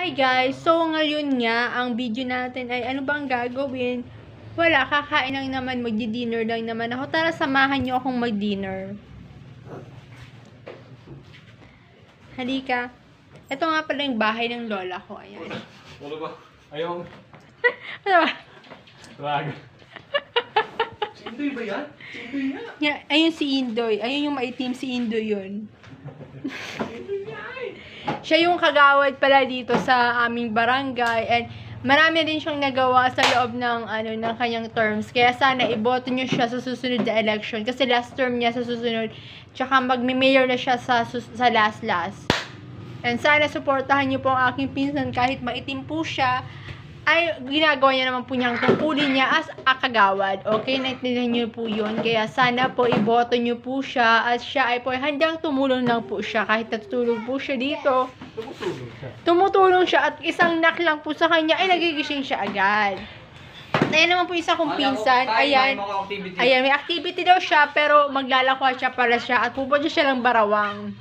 Hi guys! So ngayon nga, ang video natin ay ano bang gagawin? Wala, kakain lang naman, magdi-dinner lang naman ako. Tara, samahan niyo akong mag-dinner. Halika. Ito nga pala yung bahay ng lola ko. Ayan. Ano ba? Ayaw. Ano ba? Wag. Si Indoy ba yan? Si Indoy nga. Yeah, ayun si Indoy. Ayun yung maitim si Indoy yun. Siya yung kagawad pala dito sa aming barangay and marami din siyang nagawa sa loob ng ng kanyang terms. Kaya sana iboto niyo siya sa susunod na election kasi last term niya sa susunod. Tsaka magme-mayor na siya sa last. And sana suportahan niyo po ang aking pinsan kahit maitim po siya. Ay, ginagawa niya naman po niyang tungkulin niya as kagawad. Okay, naintindihan niyo po yun. Kaya sana po iboto niyo po siya at siya ay po handang tumulong lang po siya. Kahit natutulog po siya dito. Tumutulong siya at isang knock lang po sa kanya ay nagigising siya agad. Ayan naman po isa kong pinsan. Ayan, may activity daw siya pero maglalakwa siya para siya at pupunta siya ng Barawang.